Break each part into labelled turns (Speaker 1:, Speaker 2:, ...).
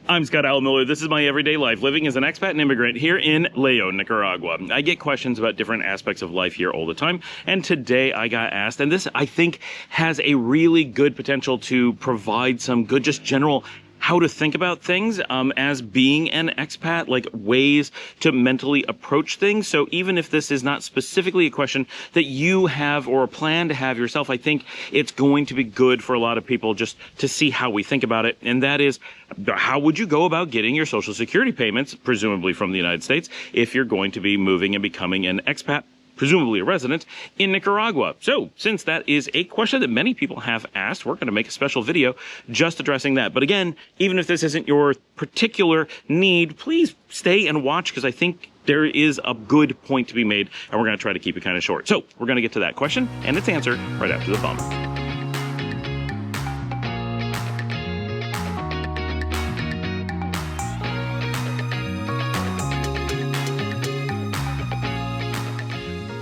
Speaker 1: I'm Scott Al Miller. This is my everyday life living as an expat and immigrant here in Leon, Nicaragua. I get questions about different aspects of life here all the time, and today I got asked, and this I think has a really good potential to provide some good just general how to think about things as being an expat, like ways to mentally approach things. So even if this is not specifically a question that you have or plan to have yourself, I think it's going to be good for a lot of people just to see how we think about it. And that is, how would you go about getting your Social Security payments, presumably from the United States, if you're going to be moving and becoming an expat, presumably a resident, in Nicaragua? So, since that is a question that many people have asked, we're going to make a special video just addressing that. But again, even if this isn't your particular need, please stay and watch, because I think there is a good point to be made, and we're going to try to keep it kind of short. So, we're going to get to that question and its answer right after the bump.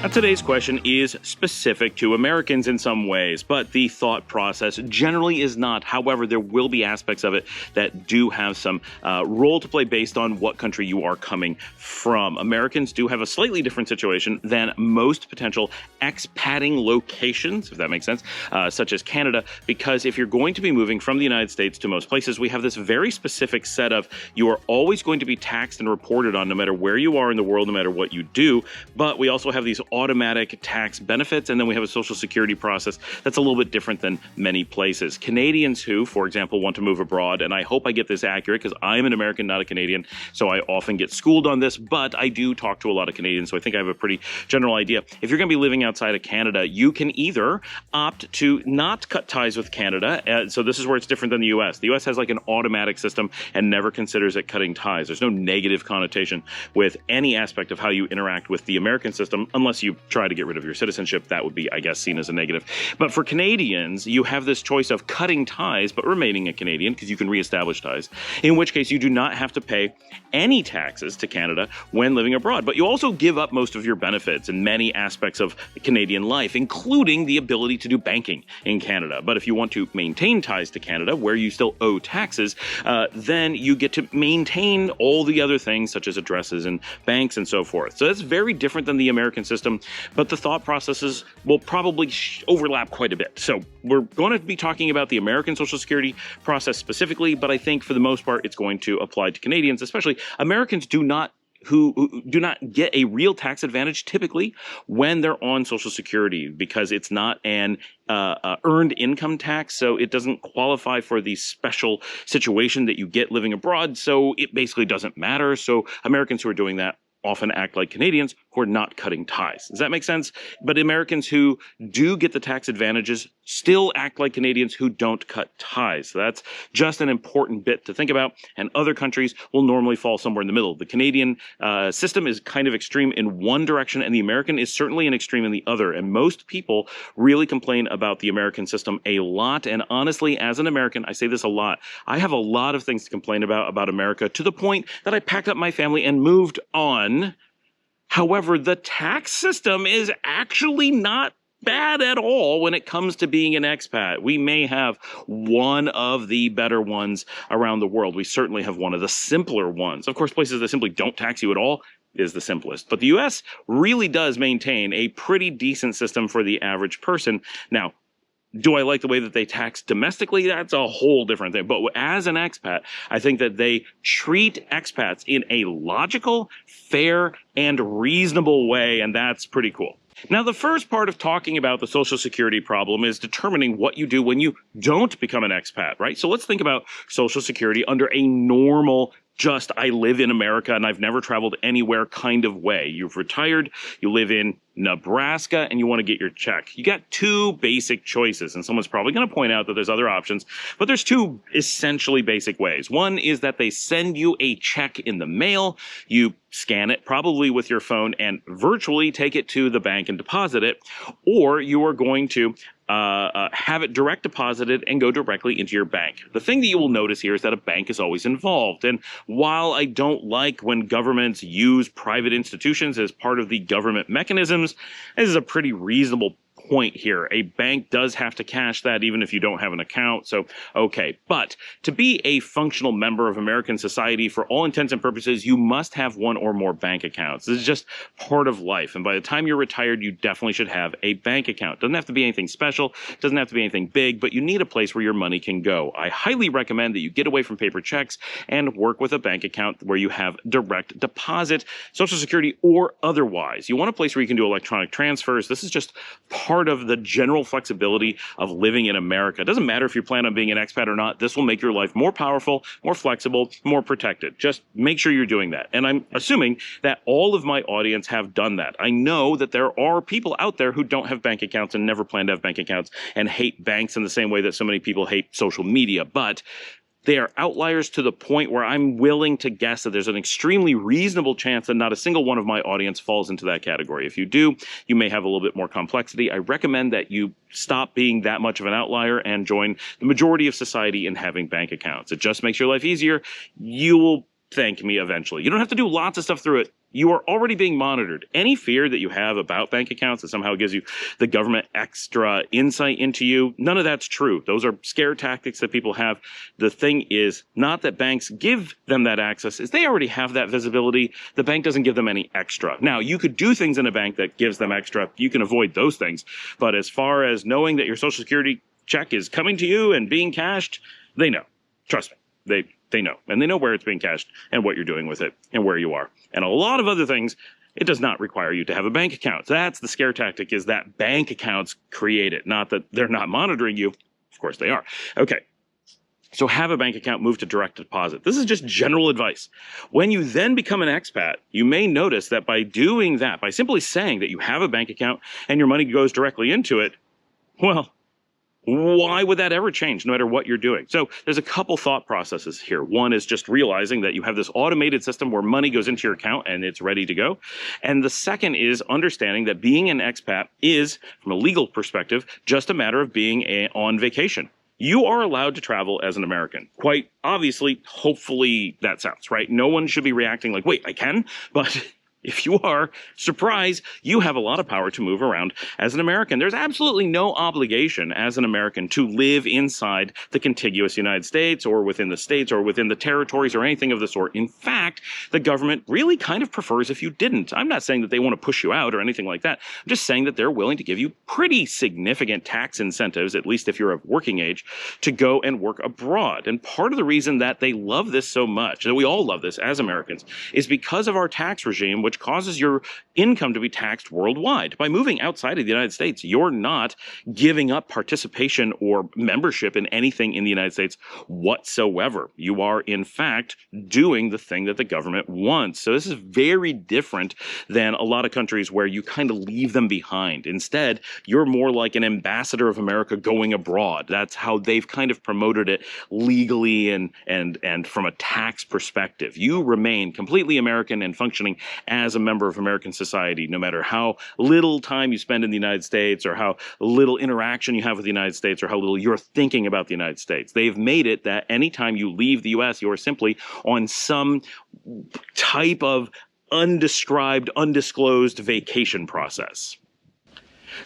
Speaker 1: Now, today's question is specific to Americans in some ways, but the thought process generally is not. However, there will be aspects of it that do have some role to play based on what country you are coming from. Americans do have a slightly different situation than most potential expatting locations, if that makes sense, such as Canada, because if you're going to be moving from the United States to most places, we have this very specific set of you are always going to be taxed and reported on no matter where you are in the world, no matter what you do, but we also have these automatic tax benefits, and then we have a Social Security process that's a little bit different than many places. Canadians who, for example, want to move abroad, and I hope I get this accurate because I'm an American, not a Canadian, so I often get schooled on this, but I do talk to a lot of Canadians, so I think I have a pretty general idea. If you're going to be living outside of Canada, you can either opt to not cut ties with Canada, so this is where it's different than the US. The US has like an automatic system and never considers it cutting ties. There's no negative connotation with any aspect of how you interact with the American system, unless you try to get rid of your citizenship. That would be, I guess, seen as a negative. But for Canadians, you have this choice of cutting ties but remaining a Canadian, because you can reestablish ties, in which case you do not have to pay any taxes to Canada when living abroad. But you also give up most of your benefits in many aspects of Canadian life, including the ability to do banking in Canada. But if you want to maintain ties to Canada, where you still owe taxes, then you get to maintain all the other things, such as addresses and banks and so forth. So that's very different than the American system, but the thought processes will probably overlap quite a bit. So we're going to be talking about the American Social Security process specifically, but I think for the most part, it's going to apply to Canadians, especially Americans who do not get a real tax advantage typically when they're on Social Security, because it's not an earned income tax, so it doesn't qualify for the special situation that you get living abroad, so it basically doesn't matter. So Americans who are doing that often act like Canadians who are not cutting ties. Does that make sense? But Americans who do get the tax advantages still act like Canadians who don't cut ties. So that's just an important bit to think about, and other countries will normally fall somewhere in the middle. The Canadian system is kind of extreme in one direction, and the American is certainly an extreme in the other. And most people really complain about the American system a lot. And honestly, as an American, I say this a lot. I have a lot of things to complain about America, to the point that I packed up my family and moved on. However, the tax system is actually not bad at all when it comes to being an expat. We may have one of the better ones around the world. We certainly have one of the simpler ones. Of course, places that simply don't tax you at all is the simplest. But the US really does maintain a pretty decent system for the average person. Now, do I like the way that they tax domestically? That's a whole different thing. But as an expat, I think that they treat expats in a logical, fair, and reasonable way, and that's pretty cool. Now, the first part of talking about the Social Security problem is determining what you do when you don't become an expat, right? So let's think about Social Security under a normal, just I live in America and I've never traveled anywhere kind of way. You've retired, you live in Nebraska, and you want to get your check. You got two basic choices, and someone's probably going to point out that there's other options, but there's two essentially basic ways. One is that they send you a check in the mail. You scan it probably with your phone and virtually take it to the bank and deposit it, or you are going to have it direct deposited and go directly into your bank. The thing that you will notice here is that a bank is always involved. And while I don't like when governments use private institutions as part of the government mechanisms, this is a pretty reasonable point here. A bank does have to cash that even if you don't have an account. So, okay. But to be a functional member of American society, for all intents and purposes, you must have one or more bank accounts. This is just part of life. And by the time you're retired, you definitely should have a bank account. Doesn't have to be anything special. Doesn't have to be anything big, but you need a place where your money can go. I highly recommend that you get away from paper checks and work with a bank account where you have direct deposit, Social Security, or otherwise. You want a place where you can do electronic transfers. This is just part of the general flexibility of living in America. It doesn't matter if you plan on being an expat or not. This will make your life more powerful, more flexible, more protected. Just make sure you're doing that. And I'm assuming that all of my audience have done that. I know that there are people out there who don't have bank accounts and never plan to have bank accounts and hate banks in the same way that so many people hate social media, but they are outliers to the point where I'm willing to guess that there's an extremely reasonable chance that not a single one of my audience falls into that category. If you do, you may have a little bit more complexity. I recommend that you stop being that much of an outlier and join the majority of society in having bank accounts. It just makes your life easier. You will thank me eventually. You don't have to do lots of stuff through it. You are already being monitored. Any fear that you have about bank accounts that somehow gives you the government extra insight into you, none of that's true. Those are scare tactics that people have. The thing is not that banks give them that access, is they already have that visibility. The bank doesn't give them any extra. Now, you could do things in a bank that gives them extra. You can avoid those things. But as far as knowing that your Social Security check is coming to you and being cashed, they know. Trust me. They know, and they know where it's being cashed and what you're doing with it and where you are. And a lot of other things, it does not require you to have a bank account. That's the scare tactic, is that bank accounts create it, not that they're not monitoring you. Of course they are. Okay. So have a bank account, move to direct deposit. This is just general advice. When you then become an expat, you may notice that by doing that, by simply saying that you have a bank account and your money goes directly into it, well, why would that ever change, no matter what you're doing? So there's a couple thought processes here. One is just realizing that you have this automated system where money goes into your account and it's ready to go. And the second is understanding that being an expat is, from a legal perspective, just a matter of being on vacation. You are allowed to travel as an American. Quite obviously, hopefully that sounds right. No one should be reacting like, wait, I can? But if you are, surprise, you have a lot of power to move around as an American. There's absolutely no obligation as an American to live inside the contiguous United States or within the states or within the territories or anything of the sort. In fact, the government really kind of prefers if you didn't. I'm not saying that they want to push you out or anything like that. I'm just saying that they're willing to give you pretty significant tax incentives, at least if you're of working age, to go and work abroad. And part of the reason that they love this so much, that we all love this as Americans, is because of our tax regime, which causes your income to be taxed worldwide. By moving outside of the United States, you're not giving up participation or membership in anything in the United States whatsoever. You are, in fact, doing the thing that the government wants. So this is very different than a lot of countries where you kind of leave them behind. Instead, you're more like an ambassador of America going abroad. That's how they've kind of promoted it legally and from a tax perspective. You remain completely American and functioning as a member of American society, no matter how little time you spend in the United States or how little interaction you have with the United States or how little you're thinking about the United States. They've made it that anytime you leave the U.S., you are simply on some type of undescribed, undisclosed vacation process.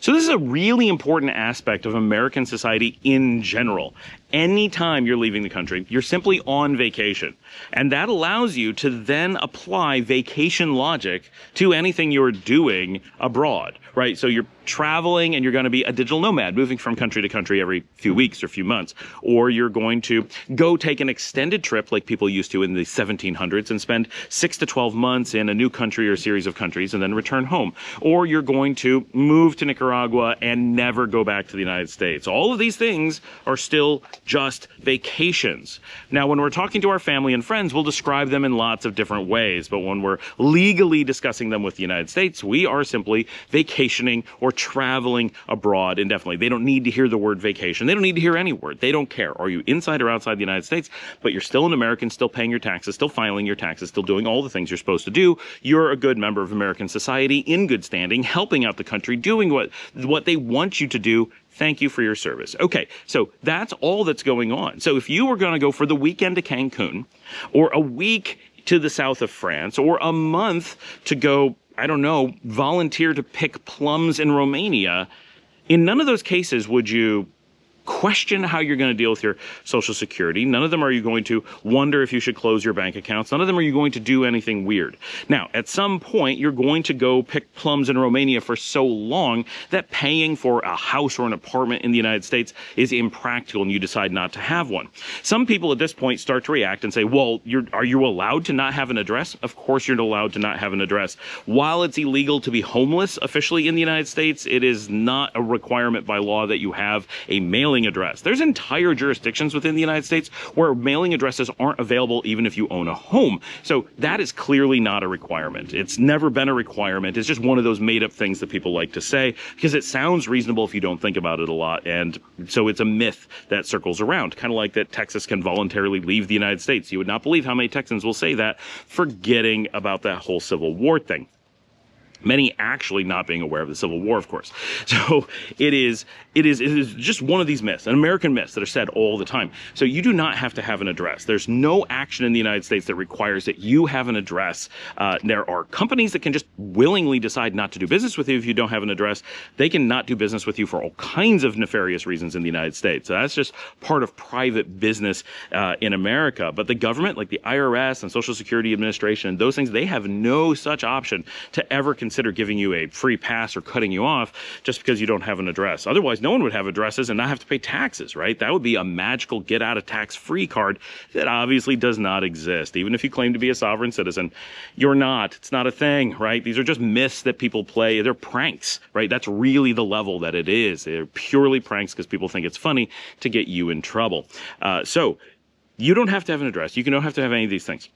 Speaker 1: So this is a really important aspect of American society in general. Anytime you're leaving the country, you're simply on vacation. And that allows you to then apply vacation logic to anything you're doing abroad, right? So you're traveling and you're going to be a digital nomad, moving from country to country every few weeks or few months. Or you're going to go take an extended trip like people used to in the 1700s and spend 6 to 12 months in a new country or series of countries and then return home. Or you're going to move to Nicaragua and never go back to the United States. All of these things are still just vacations. Now, when we're talking to our family and friends, we'll describe them in lots of different ways. But when we're legally discussing them with the United States, we are simply vacationing or traveling abroad indefinitely. They don't need to hear the word vacation. They don't need to hear any word. They don't care. Are you inside or outside the United States? But you're still an American, still paying your taxes, still filing your taxes, still doing all the things you're supposed to do. You're a good member of American society, in good standing, helping out the country, doing what they want you to do. Thank you for your service. Okay, so that's all that's going on. So if you were going to go for the weekend to Cancun, or a week to the south of France, or a month to go, I don't know, volunteer to pick plums in Romania, In none of those cases would you question how you're going to deal with your Social Security. None of them are you going to wonder if you should close your bank accounts. None of them are you going to do anything weird. Now, at some point, you're going to go pick plums in Romania for so long that paying for a house or an apartment in the United States is impractical and you decide not to have one. Some people at this point start to react and say, well, are you allowed to not have an address? Of course you're allowed to not have an address. While it's illegal to be homeless officially in the United States, it is not a requirement by law that you have a mailing address. There's entire jurisdictions within the United States where mailing addresses aren't available even if you own a home. So that is clearly not a requirement. It's never been a requirement. It's just one of those made up things that people like to say because it sounds reasonable if you don't think about it a lot. And so it's a myth that circles around, kind of like that Texas can voluntarily leave the United States. You would not believe how many Texans will say that, forgetting about that whole Civil War thing. Many actually not being aware of the Civil War, of course. So it is just one of these myths, an American myths that are said all the time. So you do not have to have an address. There's no action in the United States that requires that you have an address. There are companies that can just willingly decide not to do business with you if you don't have an address. They can not do business with you for all kinds of nefarious reasons in the United States. So that's just part of private business in America. But the government, like the IRS and Social Security Administration, those things, they have no such option to ever consider giving you a free pass or cutting you off just because you don't have an address. Otherwise, no one would have addresses and not have to pay taxes, right? That would be a magical get out of tax free card that obviously does not exist. Even if you claim to be a sovereign citizen, you're not. It's not a thing, right? These are just myths that people play. They're pranks, right? That's really the level that it is. They're purely pranks because people think it's funny to get you in trouble. So you don't have to have an address. You don't have to have any of these things.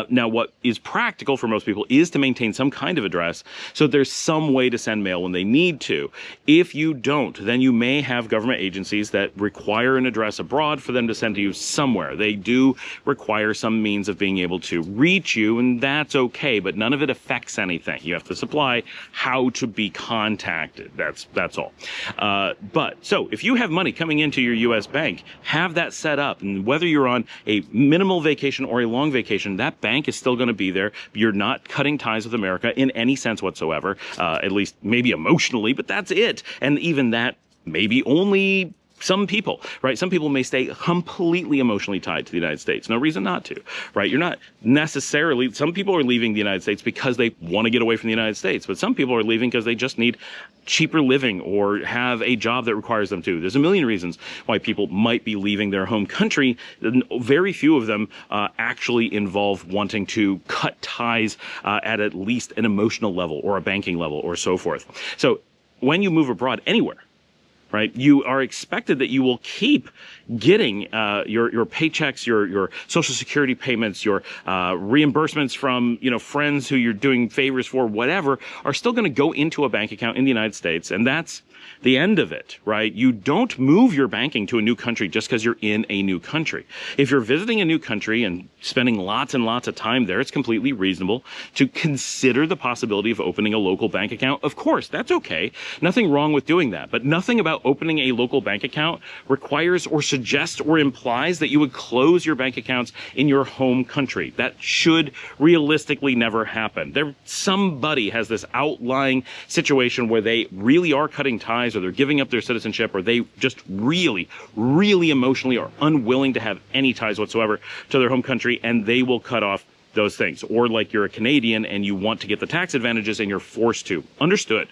Speaker 1: Now, what is practical for most people is to maintain some kind of address so there's some way to send mail when they need to. If you don't, then you may have government agencies that require an address abroad for them to send to you somewhere. They do require some means of being able to reach you, and that's okay, but none of it affects anything. You have to supply how to be contacted. That's all. So if you have money coming into your U.S. bank, have that set up, and whether you're on a minimal vacation or a long vacation, that bank is still going to be there. You're not cutting ties with America in any sense whatsoever, at least maybe emotionally, but that's it. And even that, maybe only some people, right? Some people may stay completely emotionally tied to the United States. No reason not to, right? You're not necessarily, some people are leaving the United States because they want to get away from the United States, but some people are leaving because they just need cheaper living or have a job that requires them to. There's a million reasons why people might be leaving their home country. Very few of them actually involve wanting to cut ties at least an emotional level or a banking level or so forth. So when you move abroad anywhere, right, you are expected that you will keep getting your paychecks, your Social Security payments, your reimbursements from friends who you're doing favors for, whatever, are still going to go into a bank account in the United States, and that's the end of it, right? You don't move your banking to a new country just because you're in a new country. If you're visiting a new country and spending lots and lots of time there, it's completely reasonable to consider the possibility of opening a local bank account. Of course, that's okay. Nothing wrong with doing that. But nothing about opening a local bank account requires or suggests or implies that you would close your bank accounts in your home country. That should realistically never happen. Somebody has this outlying situation where they really are cutting ties, or they're giving up their citizenship, or they just really, really emotionally are unwilling to have any ties whatsoever to their home country, and they will cut off those things. Or like you're a Canadian and you want to get the tax advantages and you're forced to. Understood.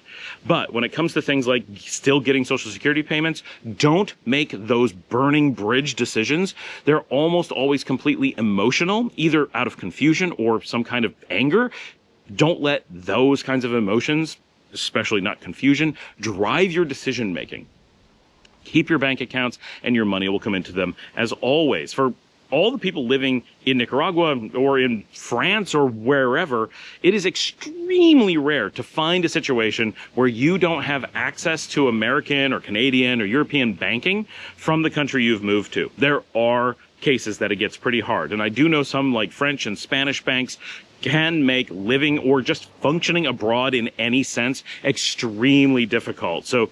Speaker 1: But when it comes to things like still getting Social Security payments, don't make those burning bridge decisions. They're almost always completely emotional, either out of confusion or some kind of anger. Don't let those kinds of emotions, especially not confusion, drive your decision making. Keep your bank accounts and your money will come into them as always. For all the people living in Nicaragua or in France or wherever, it is extremely rare to find a situation where you don't have access to American or Canadian or European banking from the country you've moved to. There are cases that it gets pretty hard. And I do know some, like French and Spanish banks, can make living or just functioning abroad in any sense extremely difficult. So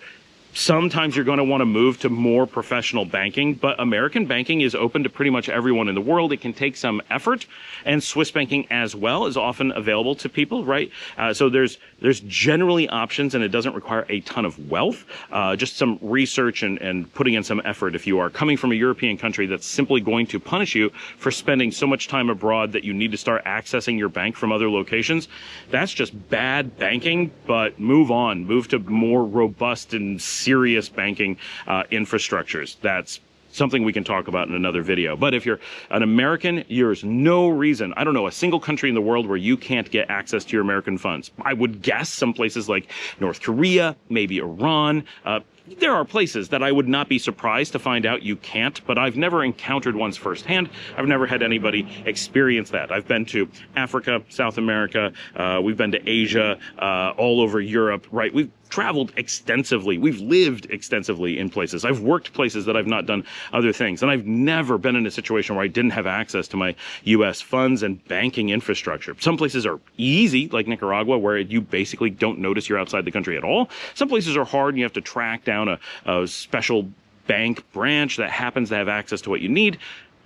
Speaker 1: Sometimes you're going to want to move to more professional banking, but American banking is open to pretty much everyone in the world. It can take some effort, and Swiss banking as well is often available to people, right? So there's generally options, and it doesn't require a ton of wealth, just some research and putting in some effort. If you are coming from a European country that's simply going to punish you for spending so much time abroad that you need to start accessing your bank from other locations, that's just bad banking. But move on, move to more robust and serious banking infrastructures. That's something we can talk about in another video. But if you're an American, there's no reason, I don't know, a single country in the world where you can't get access to your American funds. I would guess some places like North Korea, maybe Iran. There are places that I would not be surprised to find out you can't, but I've never encountered ones firsthand. I've never had anybody experience that. I've been to Africa, South America, we've been to Asia, all over Europe, right? We've traveled extensively. We've lived extensively in places. I've worked places that I've not done other things. And I've never been in a situation where I didn't have access to my U.S. funds and banking infrastructure. Some places are easy, like Nicaragua, where you basically don't notice you're outside the country at all. Some places are hard and you have to track down a special bank branch that happens to have access to what you need.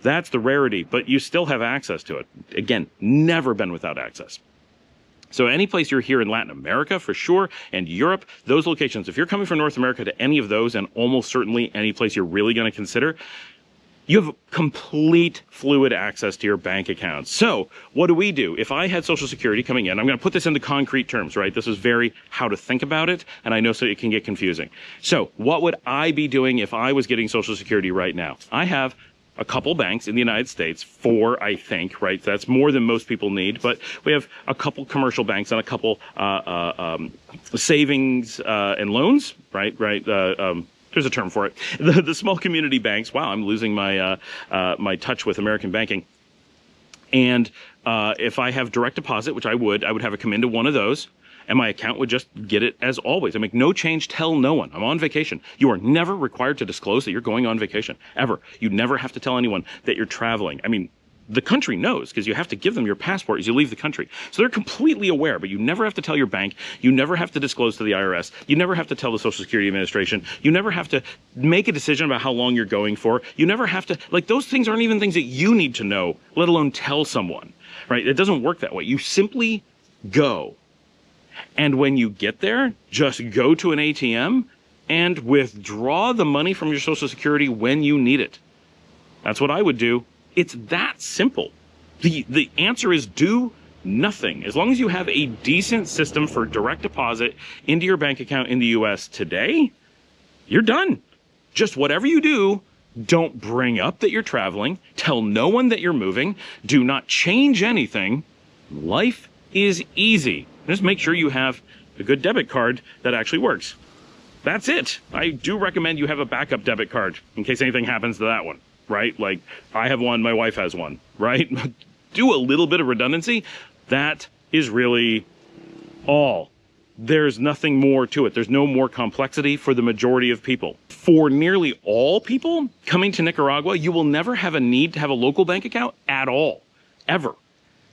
Speaker 1: That's the rarity, but you still have access to it. Again, never been without access. So any place you're here in Latin America, for sure, and Europe, those locations, if you're coming from North America to any of those, and almost certainly any place you're really going to consider, you have complete fluid access to your bank accounts. So what do we do? If I had Social Security coming in, I'm going to put this into concrete terms, right? This is very how to think about it, and I know so it can get confusing. So what would I be doing if I was getting Social Security right now? I have a couple banks in the United States, 4, I think, right? That's more than most people need, but we have a couple commercial banks and a couple savings and loans, right? There's a term for it. The small community banks. Wow, I'm losing my my touch with American banking. And if I have direct deposit, which I would have it come into one of those, and my account would just get it as always. I make no change, tell no one. I'm on vacation. You are never required to disclose that you're going on vacation, ever. You never have to tell anyone that you're traveling. I mean, the country knows because you have to give them your passport as you leave the country. So they're completely aware, but you never have to tell your bank. You never have to disclose to the IRS. You never have to tell the Social Security Administration. You never have to make a decision about how long you're going for. You never have to, like, those things aren't even things that you need to know, let alone tell someone, right? It doesn't work that way. You simply go. And when you get there, just go to an ATM and withdraw the money from your Social Security when you need it. That's what I would do. It's that simple. The answer is do nothing. As long as you have a decent system for direct deposit into your bank account in the US today, you're done. Just whatever you do, don't bring up that you're traveling. Tell no one that you're moving. Do not change anything. Life is easy. Just make sure you have a good debit card that actually works. That's it. I do recommend you have a backup debit card in case anything happens to that one, right? Like, I have one, my wife has one, right? Do a little bit of redundancy. That is really all. There's nothing more to it. There's no more complexity for the majority of people. For nearly all people coming to Nicaragua, you will never have a need to have a local bank account at all, ever.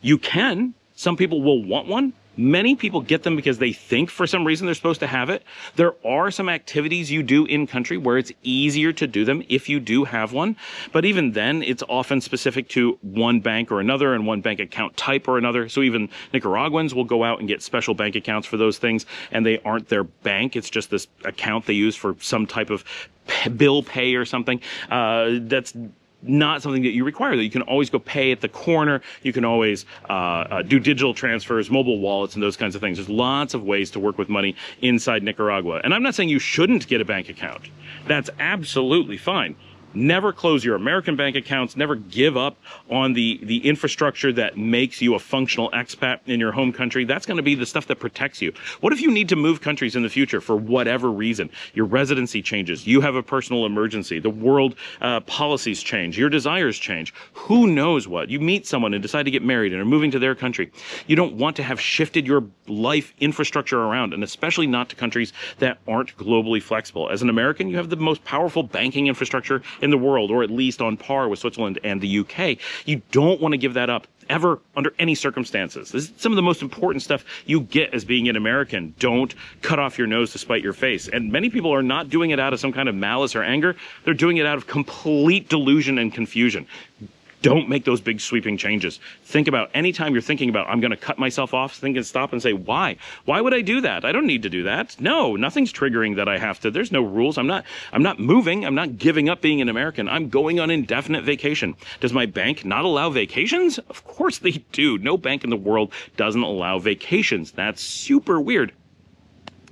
Speaker 1: You can. Some people will want one. Many people get them because they think for some reason they're supposed to have it. There are some activities you do in country where it's easier to do them if you do have one. But even then, it's often specific to one bank or another and one bank account type or another. So even Nicaraguans will go out and get special bank accounts for those things, and they aren't their bank. It's just this account they use for some type of bill pay or something. That's not something that you require. That you can always go pay at the corner. You can always do digital transfers, mobile wallets, and those kinds of things. There's lots of ways to work with money inside Nicaragua. And I'm not saying you shouldn't get a bank account. That's absolutely fine. Never close your American bank accounts. Never give up on the infrastructure that makes you a functional expat in your home country. That's going to be the stuff that protects you. What if you need to move countries in the future for whatever reason? Your residency changes. You have a personal emergency. The world policies change. Your desires change. Who knows what? You meet someone and decide to get married and are moving to their country. You don't want to have shifted your life infrastructure around, and especially not to countries that aren't globally flexible. As an American, you have the most powerful banking infrastructure in the world, or at least on par with Switzerland and the UK. You don't want to give that up ever, under any circumstances. This is some of the most important stuff you get as being an American. Don't cut off your nose to spite your face. And many people are not doing it out of some kind of malice or anger. They're doing it out of complete delusion and confusion. Don't make those big sweeping changes. Think about anytime you're thinking about, I'm going to cut myself off, think and stop and say, why? Why would I do that? I don't need to do that. No, nothing's triggering that I have to. There's no rules. I'm not moving. I'm not giving up being an American. I'm going on indefinite vacation. Does my bank not allow vacations? Of course they do. No bank in the world doesn't allow vacations. That's super weird.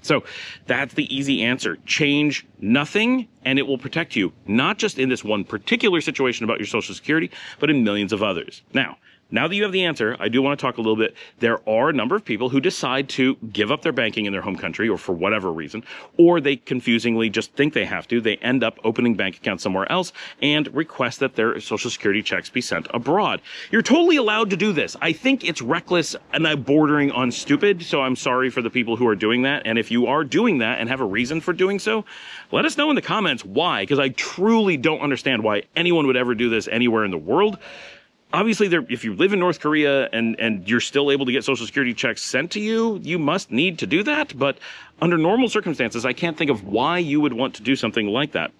Speaker 1: So that's the easy answer. Change nothing and it will protect you, not just in this one particular situation about your Social Security, but in millions of others. Now that you have the answer, I do want to talk a little bit. There are a number of people who decide to give up their banking in their home country or for whatever reason, or they confusingly just think they have to. They end up opening bank accounts somewhere else and request that their Social Security checks be sent abroad. You're totally allowed to do this. I think it's reckless and bordering on stupid, so I'm sorry for the people who are doing that. And if you are doing that and have a reason for doing so, let us know in the comments why, because I truly don't understand why anyone would ever do this anywhere in the world. Obviously, if you live in North Korea and you're still able to get Social Security checks sent to you, you must need to do that. But under normal circumstances, I can't think of why you would want to do something like that.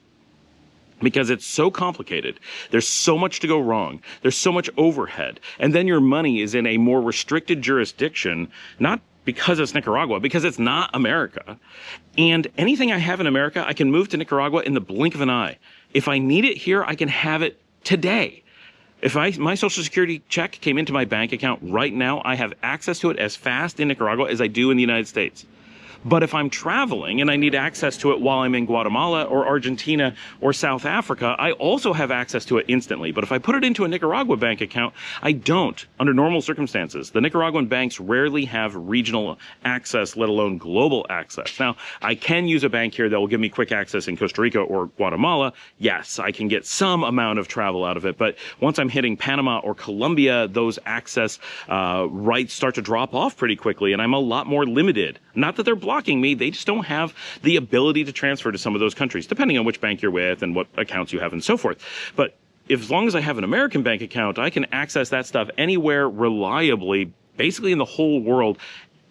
Speaker 1: Because it's so complicated. There's so much to go wrong. There's so much overhead. And then your money is in a more restricted jurisdiction, not because it's Nicaragua, because it's not America. And anything I have in America, I can move to Nicaragua in the blink of an eye. If I need it here, I can have it today. If my Social Security check came into my bank account right now, I have access to it as fast in Nicaragua as I do in the United States. But if I'm traveling and I need access to it while I'm in Guatemala or Argentina or South Africa, I also have access to it instantly. But if I put it into a Nicaragua bank account, I don't under normal circumstances. The Nicaraguan banks rarely have regional access, let alone global access. Now, I can use a bank here that will give me quick access in Costa Rica or Guatemala. Yes, I can get some amount of travel out of it. But once I'm hitting Panama or Colombia, those access rights start to drop off pretty quickly, and I'm a lot more limited. Not that they're blocking me, they just don't have the ability to transfer to some of those countries, depending on which bank you're with and what accounts you have and so forth. But as long as I have an American bank account, I can access that stuff anywhere reliably, basically in the whole world,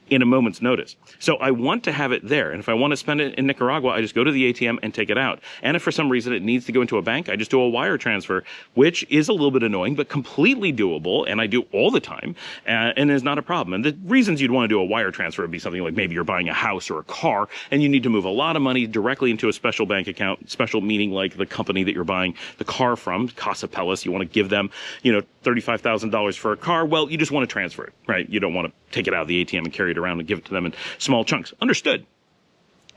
Speaker 1: in a moment's notice. So I want to have it there. And if I want to spend it in Nicaragua, I just go to the ATM and take it out. And if for some reason it needs to go into a bank, I just do a wire transfer, which is a little bit annoying, but completely doable. And I do all the time and is not a problem. And the reasons you'd want to do a wire transfer would be something like maybe you're buying a house or a car and you need to move a lot of money directly into a special bank account, special meaning like the company that you're buying the car from, Casa Pellis. You want to give them, $35,000 for a car. Well, you just want to transfer it, right? You don't want to take it out of the ATM and carry it around and give it to them in small chunks. Understood.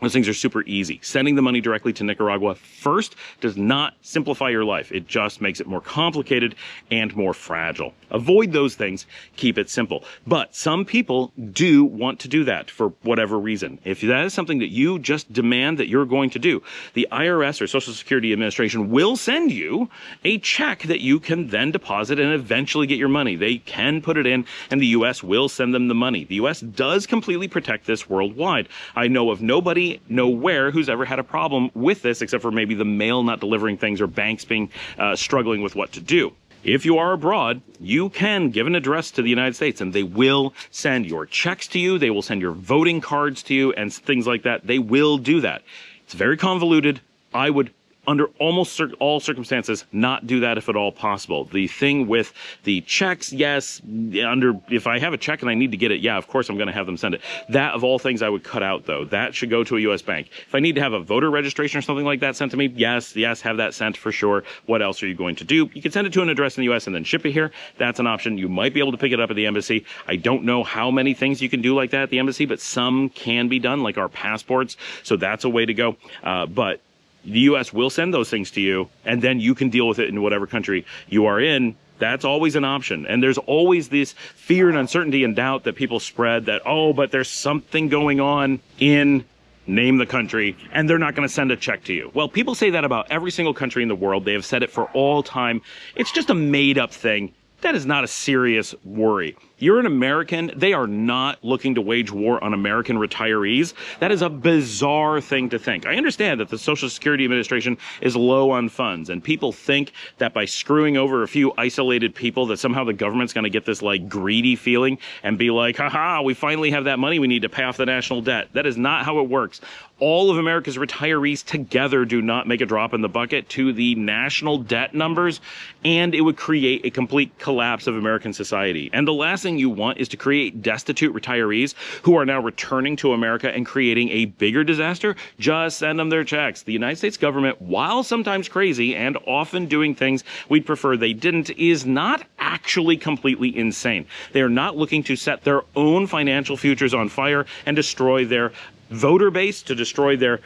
Speaker 1: Those things are super easy. Sending the money directly to Nicaragua first does not simplify your life. It just makes it more complicated and more fragile. Avoid those things. Keep it simple. But some people do want to do that for whatever reason. If that is something that you just demand that you're going to do, the IRS or Social Security Administration will send you a check that you can then deposit and eventually get your money. They can put it in and the U.S. will send them the money. The U.S. does completely protect this worldwide. I know of nobody nowhere who's ever had a problem with this, except for maybe the mail not delivering things or banks being struggling with what to do. If you are abroad, you can give an address to the United States and they will send your checks to you. They will send your voting cards to you and things like that. They will do that. It's very convoluted. I would, under almost all circumstances, not do that if at all possible. The thing with the checks, yes, if I have a check and I need to get it, yeah, of course I'm going to have them send it. That, of all things, I would cut out, though. That should go to a U.S. bank. If I need to have a voter registration or something like that sent to me, yes, have that sent for sure. What else are you going to do? You can send it to an address in the U.S. and then ship it here. That's an option. You might be able to pick it up at the embassy. I don't know how many things you can do like that at the embassy, but some can be done, like our passports. So that's a way to go. But the U.S. will send those things to you, and then you can deal with it in whatever country you are in. That's always an option. And there's always this fear and uncertainty and doubt that people spread that, oh, but there's something going on in name the country, and they're not going to send a check to you. Well, people say that about every single country in the world. They have said it for all time. It's just a made-up thing. That is not a serious worry. You're an American. They are not looking to wage war on American retirees. That is a bizarre thing to think. I understand that the Social Security Administration is low on funds, and people think that by screwing over a few isolated people that somehow the government's going to get this like greedy feeling and be like, haha, we finally have that money we need to pay off the national debt. That is not how it works. All of America's retirees together do not make a drop in the bucket to the national debt numbers, and it would create a complete collapse of American society. And the last thing you want is to create destitute retirees who are now returning to America and creating a bigger disaster. Just send them their checks. The United States government, while sometimes crazy and often doing things we'd prefer they didn't, is not actually completely insane. They are not looking to set their own financial futures on fire and destroy their voter base, to destroy their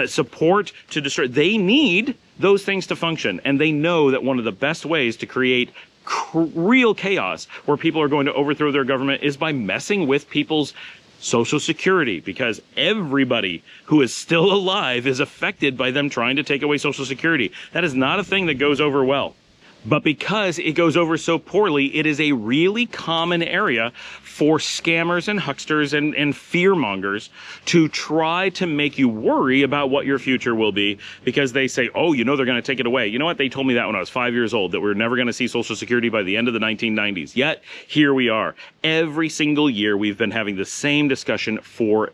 Speaker 1: support, to destroy. They need those things to function, and they know that one of the best ways to create real chaos where people are going to overthrow their government is by messing with people's Social Security, because everybody who is still alive is affected by them trying to take away Social Security. That is not a thing that goes over well. But because it goes over so poorly, it is a really common area for scammers and hucksters and fearmongers to try to make you worry about what your future will be, because they say, oh, you know, they're going to take it away. You know what? They told me that when I was 5 years old, that we were never going to see Social Security by the end of the 1990s. Yet, here we are. Every single year, we've been having the same discussion for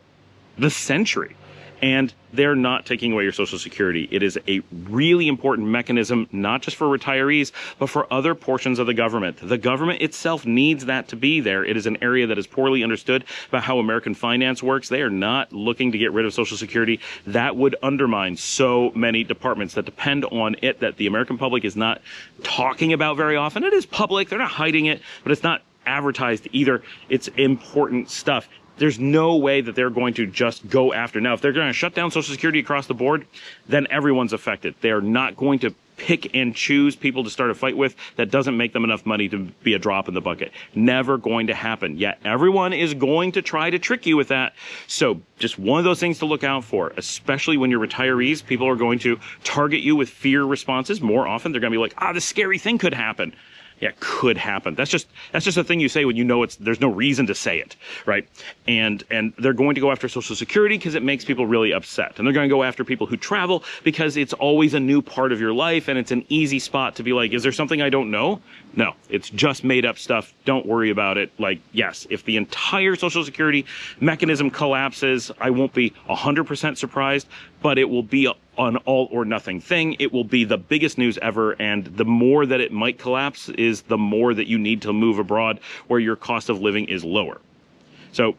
Speaker 1: the century. And they're not taking away your Social Security. It is a really important mechanism, not just for retirees, but for other portions of the government. The government itself needs that to be there. It is an area that is poorly understood about how American finance works. They are not looking to get rid of Social Security. That would undermine so many departments that depend on it, that the American public is not talking about very often. It is public. They're not hiding it, but it's not advertised either. It's important stuff. There's no way that they're going to just go after. Now, if they're going to shut down Social Security across the board, then everyone's affected. They're not going to pick and choose people to start a fight with. That doesn't make them enough money to be a drop in the bucket. Never going to happen. Yet everyone is going to try to trick you with that. So just one of those things to look out for, especially when you're retirees. People are going to target you with fear responses. More often, they're going to be like, this scary thing could happen. Yeah, could happen. That's just a thing you say when you know there's no reason to say it, right? And they're going to go after Social Security because it makes people really upset. And they're going to go after people who travel because it's always a new part of your life, and it's an easy spot to be like, is there something I don't know? No, it's just made up stuff. Don't worry about it. Like, yes, if the entire Social Security mechanism collapses, I won't be 100% surprised, but it will be an all or nothing thing. It will be the biggest news ever, and the more that it might collapse is the more that you need to move abroad where your cost of living is lower. So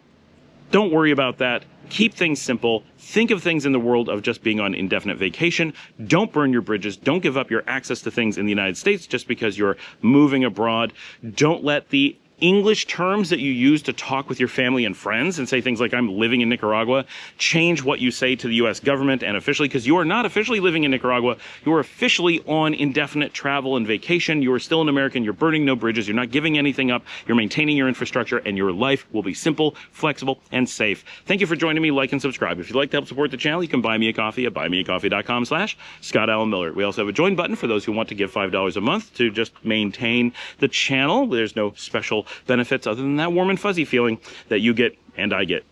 Speaker 1: don't worry about that. Keep things simple. Think of things in the world of just being on indefinite vacation. Don't burn your bridges. Don't give up your access to things in the United States just because you're moving abroad. Don't let the English terms that you use to talk with your family and friends and say things like, I'm living in Nicaragua, change what you say to the U.S. government and officially, because you are not officially living in Nicaragua. You are officially on indefinite travel and vacation. You are still an American. You're burning no bridges. You're not giving anything up. You're maintaining your infrastructure, and your life will be simple, flexible, and safe. Thank you for joining me. Like and subscribe. If you'd like to help support the channel, you can buy me a coffee at buymeacoffee.com/Scott Allen Miller. We also have a join button for those who want to give $5 a month to just maintain the channel. There's no special benefits other than that warm and fuzzy feeling that you get and I get.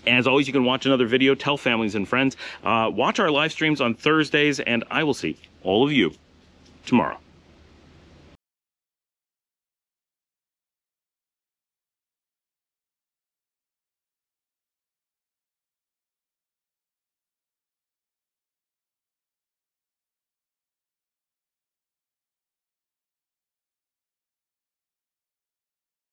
Speaker 1: As always, you can watch another video, tell families and friends, watch our live streams on Thursdays, and I will see all of you tomorrow.